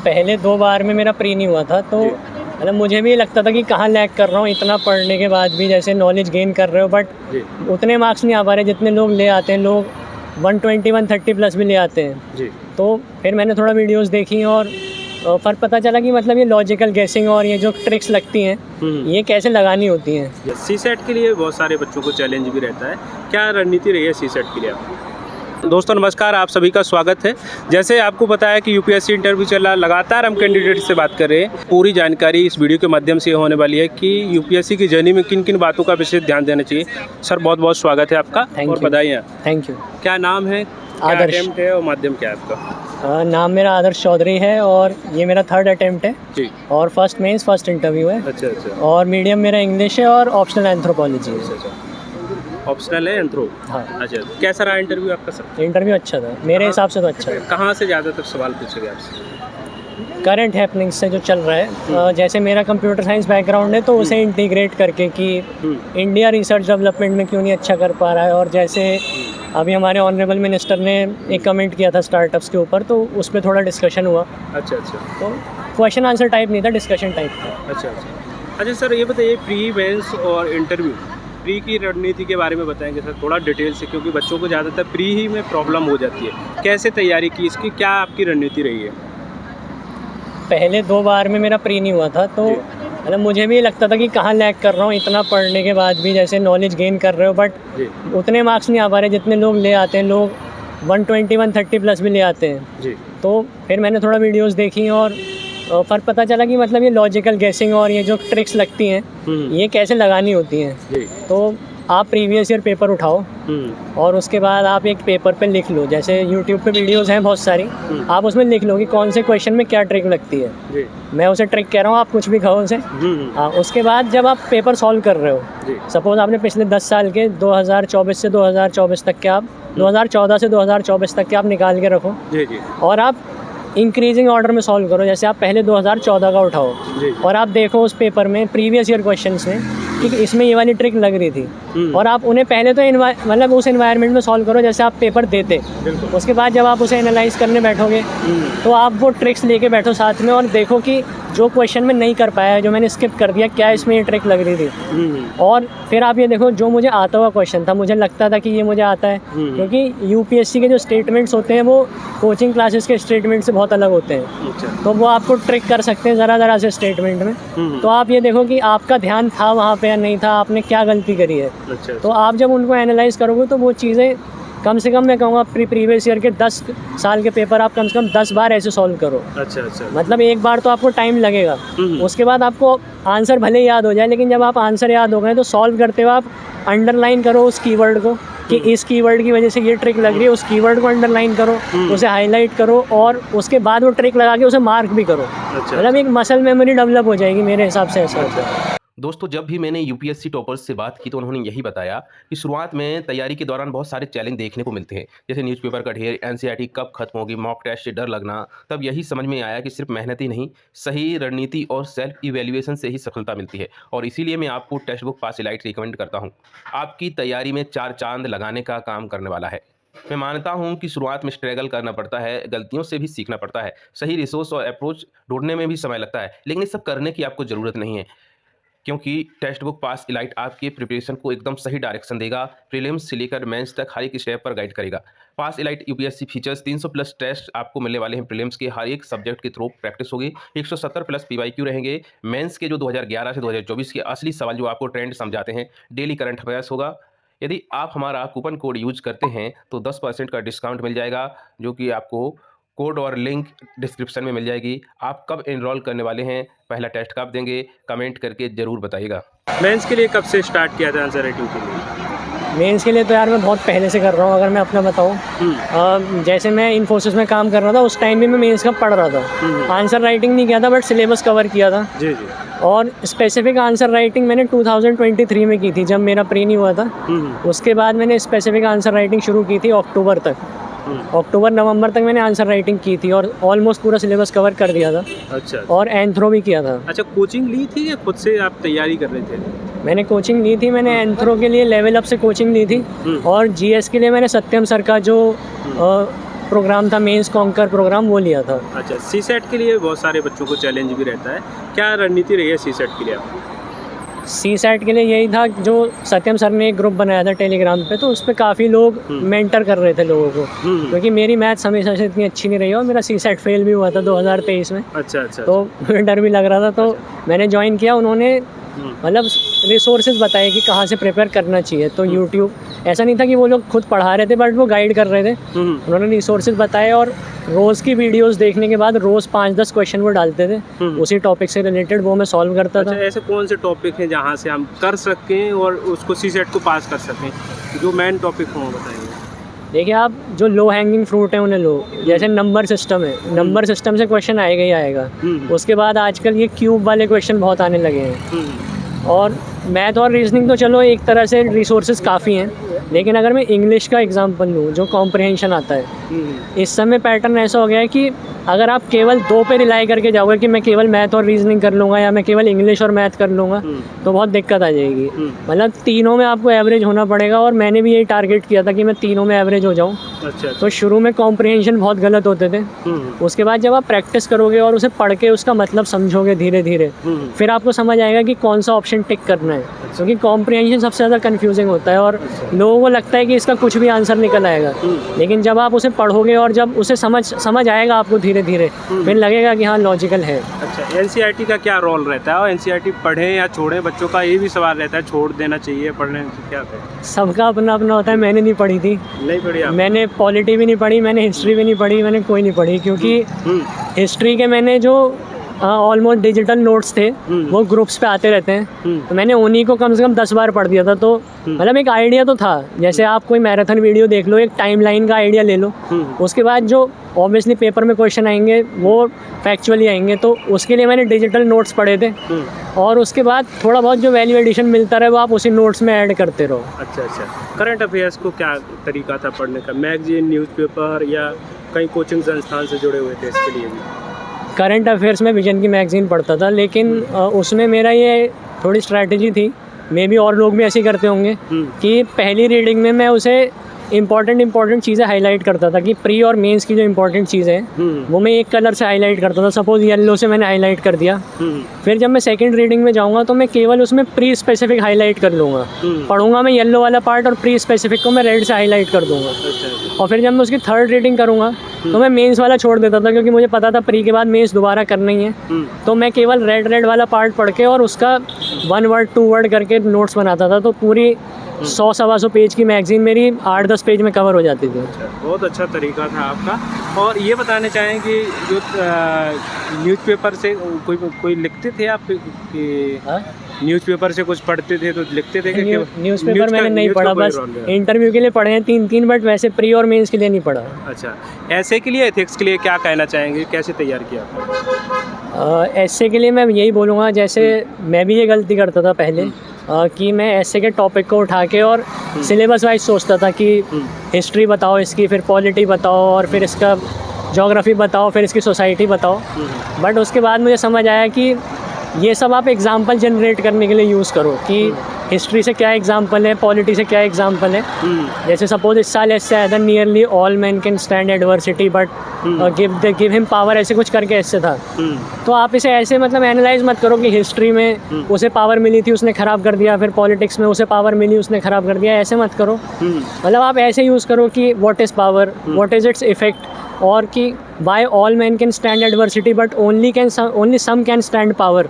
पहले 2 बार में मेरा प्री नहीं हुआ था, तो मतलब मुझे भी लगता था कि कहाँ लैग कर रहा हूँ, इतना पढ़ने के बाद भी जैसे नॉलेज गेन कर रहे हो, बट उतने मार्क्स नहीं आ पा रहे जितने लोग ले आते हैं। लोग 120 130 प्लस भी ले आते हैं जी। तो फिर मैंने थोड़ा वीडियोस देखी और फ़र्क पता चला कि मतलब ये लॉजिकल गेसिंग और ये जो ट्रिक्स लगती हैं ये कैसे लगानी होती हैं। सीसेट के लिए बहुत सारे बच्चों को चैलेंज भी रहता है, क्या रणनीति रही है सीसेट के लिए आपकी? दोस्तों नमस्कार, आप सभी का स्वागत है। जैसे आपको पता है कि यूपीएससी इंटरव्यू चल रहा, लगातार हम कैंडिडेट से बात कर रहे हैं। पूरी जानकारी इस वीडियो के माध्यम से होने वाली है कि यूपीएससी की जर्नी में किन किन बातों का विशेष ध्यान देना चाहिए। सर बहुत बहुत स्वागत है आपका और बधाइयाँ। Thank you. क्या नाम है, क्या अटेम्प्ट है और माध्यम क्या है आपका? नाम मेरा आदर्श चौधरी है और ये मेरा 3rd अटेम्प्ट है जी। और फर्स्ट मेंस फर्स्ट इंटरव्यू है। अच्छा। और मीडियम मेरा इंग्लिश है और ऑप्शनल एंथ्रोपोलॉजी है। अच्छा, ऑप्शनल है एंथ्रो। हाँ। अच्छा, कैसा रहा इंटरव्यू आपका सर? इंटरव्यू अच्छा था, मेरे हिसाब से तो अच्छा था। कहाँ से ज़्यादातर सवाल पूछे गए आपसे? करंट हैपनिंग्स से जो चल रहा है, जैसे मेरा कंप्यूटर साइंस बैकग्राउंड है तो उसे इंटीग्रेट करके कि इंडिया रिसर्च डेवलपमेंट में क्यों नहीं अच्छा कर पा रहा है। और जैसे अभी हमारे ऑनरेबल मिनिस्टर ने एक कमेंट किया था स्टार्टअप्स के ऊपर, तो उस पर थोड़ा डिस्कशन हुआ। अच्छा। तो क्वेश्चन आंसर टाइप नहीं था, डिस्कशन टाइप था। अच्छा सर, ये बताइए प्री मेंस और इंटरव्यू प्री की रणनीति के बारे में बताएंगे सर थोड़ा डिटेल से, क्योंकि बच्चों को ज़्यादातर प्री ही में प्रॉब्लम हो जाती है। कैसे तैयारी की इसकी, क्या आपकी रणनीति रही है? पहले 2 बार में मेरा प्री नहीं हुआ था, तो मतलब मुझे भी लगता था कि कहाँ लैग कर रहा हूँ, इतना पढ़ने के बाद भी जैसे नॉलेज गेन कर रहे हो, बट उतने मार्क्स नहीं आ पा रहे जितने लोग ले आते हैं। लोग 120 130 प्लस भी ले आते हैं जी। तो फिर मैंने थोड़ा वीडियोस देखी और फ़र्क पता चला कि मतलब ये लॉजिकल गेसिंग और ये जो ट्रिक्स लगती हैं ये कैसे लगानी होती हैं। तो आप प्रीवियस ईयर पेपर उठाओ और उसके बाद आप एक पेपर पे लिख लो। जैसे यूट्यूब पे वीडियोस हैं बहुत सारी, आप उसमें लिख लो कि कौन से क्वेश्चन में क्या ट्रिक लगती है। मैं उसे ट्रिक कह रहा हूँ, आप कुछ भी कहो उसे। हाँ, उसके बाद जब आप पेपर सॉल्व कर रहे हो, सपोज आपने पिछले 10 साल के 2024 से 2024 तक के आप 2014 से 2024 तक के आप निकाल के रखो और आप इंक्रीजिंग ऑर्डर में सॉल्व करो। जैसे आप पहले 2014 का उठाओ और आप देखो उस पेपर में प्रीवियस ईयर क्वेश्चंस में कि इसमें ये वाली ट्रिक लग रही थी, और आप उन्हें पहले तो मतलब उस एनवायरनमेंट में सॉल्व करो जैसे आप पेपर देते। उसके बाद जब आप उसे एनालाइज करने बैठोगे तो आप वो ट्रिक्स लेके बैठो साथ में और देखो कि जो क्वेश्चन में नहीं कर पाया, जो मैंने स्किप कर दिया, क्या इसमें ये ट्रिक लग रही थी। और फिर आप ये देखो जो मुझे आता हुआ क्वेश्चन था, मुझे लगता था कि ये मुझे आता है, क्योंकि यूपीएससी के जो स्टेटमेंट्स होते हैं वो कोचिंग क्लासेस के स्टेटमेंट से बहुत अलग होते हैं। तो वो आपको ट्रिक कर सकते हैं ज़रा से स्टेटमेंट में। तो आप ये देखो कि आपका ध्यान था वहाँ पे या नहीं था, आपने क्या गलती करी है। तो आप जब उनको एनालाइज करोगे तो वो चीज़ें कम से कम मैं कहूँगा प्रीवियस ईयर के 10 साल के पेपर आप कम से कम 10 बार ऐसे सॉल्व करो। अच्छा। मतलब एक बार तो आपको टाइम लगेगा, उसके बाद आपको आंसर भले याद हो जाए, लेकिन जब आप आंसर याद हो गए तो सॉल्व करते हुए आप अंडरलाइन करो उस कीवर्ड को कि इस कीवर्ड की वजह से ये ट्रिक लग रही है। उस कीवर्ड को अंडरलाइन करो, उसे हाईलाइट करो और उसके बाद वो ट्रिक लगा के उसे मार्क भी करो। मतलब एक मसल मेमोरी डेवलप हो जाएगी मेरे हिसाब से ऐसा होता है। दोस्तों जब भी मैंने यूपीएससी टॉपर्स से बात की तो उन्होंने यही बताया कि शुरुआत में तैयारी के दौरान बहुत सारे चैलेंज देखने को मिलते हैं, जैसे न्यूज़पेपर का ढेर, एनसीईआरटी कब खत्म होगी, मॉक टेस्ट से डर लगना। तब यही समझ में आया कि सिर्फ मेहनत ही नहीं, सही रणनीति और सेल्फ इवैल्यूएशन से ही सफलता मिलती है। और इसीलिए मैं आपको टेक्स्ट बुक पास इलाइट रिकमेंड करता हूँ। आपकी तैयारी में 4 चांद लगाने का काम करने वाला है। मैं मानता हूं कि शुरुआत में स्ट्रगल करना पड़ता है, गलतियों से भी सीखना पड़ता है, सही रिसोर्स और अप्रोच ढूंढने में भी समय लगता है, लेकिन ये सब करने की आपको ज़रूरत नहीं है, क्योंकि टेक्स्ट बुक पास इलाइट आपके प्रिपरेशन को एकदम सही डायरेक्शन देगा। प्रीलिम्स से लेकर मेंस तक हर एक स्टेप पर गाइड करेगा। Pass elite UPSC features 300 plus test आपको मिलने वाले हैं। प्रीलिम्स के हर एक सब्जेक्ट के थ्रू प्रैक्टिस होगी। 170 प्लस पीवाईक्यू रहेंगे। मेंस के जो 2011 से 2024 के असली सवाल जो आपको ट्रेंड समझाते हैं, डेली करंट अफेयर्स होगा। यदि आप हमारा कूपन कोड यूज करते हैं तो 10% का डिस्काउंट मिल जाएगा, जो कि आपको कोड और लिंक डिस्क्रिप्शन में मिल जाएगी। आप कब एनरोल करने वाले हैं, पहला टेस्ट कब देंगे, कमेंट करके ज़रूर बताइएगा। मेंस के लिए कब से स्टार्ट किया था आंसर राइटिंग के लिए? मेंस के लिए तो यार मैं बहुत पहले से कर रहा हूँ। अगर मैं अपना बताऊँ, जैसे मैं इन्फोसिस में काम कर रहा था उस टाइम भी मैं मेंस का पढ़ रहा था। आंसर राइटिंग नहीं किया था बट सिलेबस कवर किया था। जी। और स्पेसिफिक आंसर राइटिंग मैंने 2023 में की थी जब मेरा प्री नहीं हुआ था। उसके बाद मैंने स्पेसिफिक आंसर राइटिंग शुरू की थी अक्टूबर तक। अक्टूबर नवंबर तक मैंने आंसर राइटिंग की थी और ऑलमोस्ट पूरा सिलेबस कवर कर दिया था। अच्छा। और एंथ्रो भी किया था। अच्छा, कोचिंग ली थी या खुद से आप तैयारी कर रहे थे? मैंने कोचिंग ली थी। मैंने एंथ्रो के लिए लेवल अप से कोचिंग ली थी और जीएस के लिए मैंने सत्यम सर का जो प्रोग्राम था, मेंस कॉन्कर प्रोग्राम, वो लिया था। अच्छा, सीसेट के लिए बहुत सारे बच्चों को चैलेंज भी रहता है, क्या रणनीति रही है सीसेट के लिए आपकी? सीसेट के लिए यही था, जो सत्यम सर ने एक ग्रुप बनाया था टेलीग्राम पे, तो उस पर काफ़ी लोग मेंटर कर रहे थे लोगों को, क्योंकि मेरी मैथ्स हमेशा से इतनी अच्छी नहीं रही और मेरा सीसेट फेल भी हुआ था 2023 में। अच्छा अच्छा। तो डर भी लग रहा था, तो मैंने ज्वाइन किया। उन्होंने मतलब रिसोर्सेज बताए कि कहाँ से प्रिपेयर करना चाहिए। तो यूट्यूब, ऐसा नहीं था कि वो लोग खुद पढ़ा रहे थे, बट वो गाइड कर रहे थे। उन्होंने रिसोर्सेज बताए और रोज़ की वीडियोस देखने के बाद रोज़ 5-10 क्वेश्चन वो डालते थे उसी टॉपिक से रिलेटेड, वो मैं सॉल्व करता था। ऐसे कौन से टॉपिक हैं जहाँ से हम कर सकें और उसको सीसेट को पास कर सकें, जो मेन टॉपिक हो बताएंगे? देखिए, आप जो लो हैंगिंग फ्रूट है उन्हें लो, जैसे नंबर सिस्टम है, नंबर सिस्टम से क्वेश्चन आएगा ही आएगा। उसके बाद आजकल ये क्यूब वाले क्वेश्चन बहुत आने लगे हैं। और मैथ और रीजनिंग तो चलो एक तरह से रिसोर्सेज काफ़ी हैं, लेकिन अगर मैं इंग्लिश का एग्जांपल लूँ, जो कॉम्प्रिहेंशन आता है, इस समय पैटर्न ऐसा हो गया है कि अगर आप केवल 2 पे रिलाई करके जाओगे कि मैं केवल मैथ और रीजनिंग कर लूँगा या मैं केवल इंग्लिश और मैथ कर लूँगा, तो बहुत दिक्कत आ जाएगी। मतलब तीनों में आपको एवरेज होना पड़ेगा, और मैंने भी यही टारगेट किया था कि मैं तीनों में एवरेज हो जाऊँ। अच्छा। तो शुरू में कॉम्प्रिहेंशन बहुत गलत होते थे, उसके बाद जब आप प्रैक्टिस करोगे और उसे पढ़ के उसका मतलब समझोगे धीरे धीरे, फिर आपको समझ आएगा कि कौन सा ऑप्शन टिक करना है, क्योंकि कॉम्प्रिहेंशन सबसे ज़्यादा कन्फ्यूजिंग होता है और लोगों को लगता है कि इसका कुछ भी आंसर निकल आएगा। लेकिन जब आप उसे पढ़ोगे और जब उसे समझ आएगा आपको धीरे धीरे, फिर लगेगा कि हाँ लॉजिकल है। अच्छा, एनसीईआरटी का क्या रोल रहता है, और एनसीईआरटी पढ़ें या छोड़ें? बच्चों का ये भी सवाल रहता है, छोड़ देना चाहिए, पढ़ने से क्या है? सबका अपना अपना होता है। मैंने नहीं पढ़ी थी, नहीं पढ़ी आप? मैंने पॉलिटी भी नहीं पढ़ी, मैंने हिस्ट्री भी नहीं पढ़ी, मैंने कोई नहीं पढ़ी, क्योंकि हिस्ट्री के मैंने जो ऑलमोस्ट डिजिटल नोट्स थे वो ग्रुप्स पे आते रहते हैं, तो मैंने उन्हीं को कम से कम 10 बार पढ़ दिया था। तो मतलब एक आइडिया तो था, जैसे आप कोई मैराथन वीडियो देख लो, एक टाइमलाइन का आइडिया ले लो, उसके बाद जो ऑब्वियसली पेपर में क्वेश्चन आएंगे वो फैक्चुअली आएंगे, तो उसके लिए मैंने डिजिटल नोट्स पढ़े थे, और उसके बाद थोड़ा बहुत जो वैल्यू एडिशन मिलता रहे वो आप उसी नोट्स में ऐड करते रहो। अच्छा अच्छा। करंट अफेयर्स को क्या तरीका था पढ़ने का? मैगजीन, न्यूज़पेपर या कई कोचिंग संस्थान से जुड़े हुए थे इसके लिए भी? करंट अफेयर्स में विजन की मैगज़ीन पढ़ता था, लेकिन उसमें मेरा ये थोड़ी स्ट्रैटेजी थी, मे बी और लोग भी ऐसे करते होंगे, कि पहली रीडिंग में मैं उसे इंपॉर्टेंट चीज़ें हाईलाइट करता था, कि प्री और मेंस की जो इंपॉर्टेंट चीज़ें हैं वो मैं एक कलर से हाईलाइट करता था। सपोज येलो से मैंने हाईलाइट कर दिया, फिर जब मैं सेकंड रीडिंग में जाऊंगा तो मैं केवल उसमें प्री स्पेसिफिक हाईलाइट कर लूँगा, पढ़ूंगा मैं येलो वाला पार्ट और प्री स्पेसिफिक को मैं रेड से हाईलाइट कर दूँगा। और फिर जब मैं उसकी थर्ड रीडिंग करूँगा तो मैं मेंस वाला छोड़ देता था, क्योंकि मुझे पता था प्री के बाद मेंस दोबारा करना ही है, तो मैं केवल रेड वाला पार्ट पढ़ के और उसका 1 वर्ड 2 वर्ड करके नोट्स बनाता था। तो पूरी 100-125 पेज की मैगज़ीन मेरी 8-10 पेज में कवर हो जाती थी। बहुत अच्छा तरीका था आपका। और ये बताना चाहें कि जो न्यूज़पेपर से कोई लिखते थे आप कि न्यूज़पेपर से कुछ पढ़ते थे तो लिखते थे? न्यूज़पेपर मैंने नहीं पढ़ा, बस इंटरव्यू के लिए पढ़े हैं 3-3, बट वैसे प्री और मेंस के लिए नहीं पढ़ा। अच्छा, ऐसे के लिए, एथिक्स के लिए क्या कहना चाहेंगे, कैसे तैयार किया आपने? ऐसे के लिए मैं यही बोलूँगा, जैसे मैं भी ये गलती करता था पहले, कि मैं ऐसे के टॉपिक को उठा के और सिलेबस वाइज सोचता था कि हिस्ट्री बताओ इसकी, फिर पॉलिटी बताओ, और फिर इसका ज्योग्राफी बताओ, फिर इसकी सोसाइटी बताओ। बट उसके बाद मुझे समझ आया कि ये सब आप एग्जाम्पल जनरेट करने के लिए यूज़ करो, कि हिस्ट्री से क्या एग्जाम्पल है, पॉलिटी से क्या एग्जाम्पल है। जैसे सपोज इस साल ऐसे आया था, nearly all man can stand adversity but give him power, ऐसे कुछ करके ऐसे था। तो आप इसे ऐसे मतलब एनालाइज मत करो कि हिस्ट्री में उसे पावर मिली थी उसने ख़राब कर दिया, फिर पॉलिटिक्स में उसे पावर मिली उसने ख़राब कर दिया, ऐसे मत करो। मतलब आप ऐसे यूज़ करो कि what is power, what is its effect, और कि why all man can stand adversity but only some can stand power.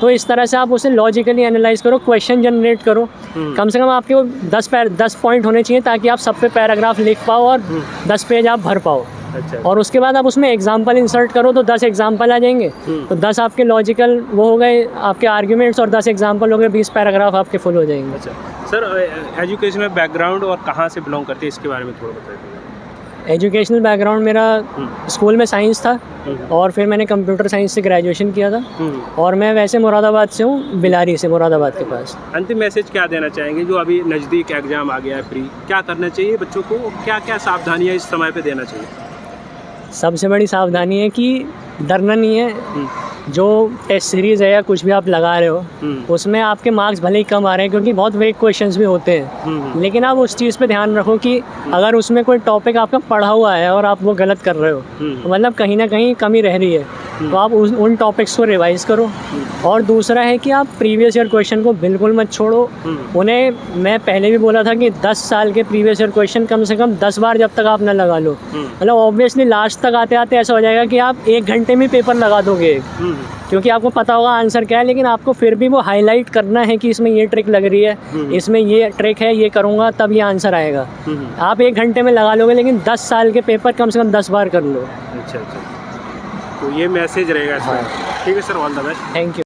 तो इस तरह से आप उसे लॉजिकली एनालाइज करो, क्वेश्चन जनरेट करो। कम से कम आपके वो 10 पॉइंट होने चाहिए, ताकि आप सब पे पैराग्राफ लिख पाओ और 10 पेज आप भर पाओ। अच्छा। और उसके बाद आप उसमें एग्जाम्पल इंसर्ट करो, तो 10 एग्जाम्पल आ जाएंगे, तो 10 आपके लॉजिकल वो हो गए आपके आर्ग्यूमेंट्स, और 10 एग्जाम्पल हो गए, 20 पैराग्राफ आपके फुल हो जाएंगे। अच्छा सर, एजुकेशनल बैकग्राउंड और कहाँ से बिलोंग करते हैं, इसके बारे में थोड़ा बताइए। एजुकेशनल बैकग्राउंड मेरा स्कूल में साइंस था, और फिर मैंने कंप्यूटर साइंस से ग्रेजुएशन किया था, और मैं वैसे मुरादाबाद से हूँ, बिलारी से, मुरादाबाद के पास। अंतिम मैसेज क्या देना चाहेंगे, जो अभी नज़दीक एग्ज़ाम आ गया है प्री, क्या करना चाहिए बच्चों को, क्या क्या सावधानियाँ इस समय पे देना चाहिए? सबसे बड़ी सावधानी है कि डरना नहीं है, जो टेस्ट सीरीज़ है या कुछ भी आप लगा रहे हो उसमें आपके मार्क्स भले ही कम आ रहे हैं क्योंकि बहुत वेग क्वेश्चंस भी होते हैं, लेकिन आप उस चीज़ पे ध्यान रखो कि अगर उसमें कोई टॉपिक आपका पढ़ा हुआ है और आप वो गलत कर रहे हो तो मतलब कहीं ना कहीं कमी रह रही है, तो आप उन टॉपिक्स को रिवाइज़ करो। और दूसरा है कि आप प्रीवियस ईयर क्वेश्चन को बिल्कुल मत छोड़ो। उन्हें मैं पहले भी बोला था कि 10 साल के प्रीवियस ईयर क्वेश्चन कम से कम 10 बार जब तक आप ना लगा लो, मतलब ऑब्वियसली लास्ट तक आते आते ऐसा हो जाएगा कि आप 1 घंटे में पेपर लगा दोगे क्योंकि आपको पता होगा आंसर क्या है, लेकिन आपको फिर भी वो हाईलाइट करना है कि इसमें ये ट्रिक लग रही है, इसमें ये ट्रिक है, ये करूँगा तब ये आंसर आएगा। आप 1 घंटे में लगा लोगे लेकिन 10 साल के पेपर कम से कम 10 बार कर लो। अच्छा, तो ये मैसेज रहेगा इसमें। ठीक है sir, all the best. Thank you.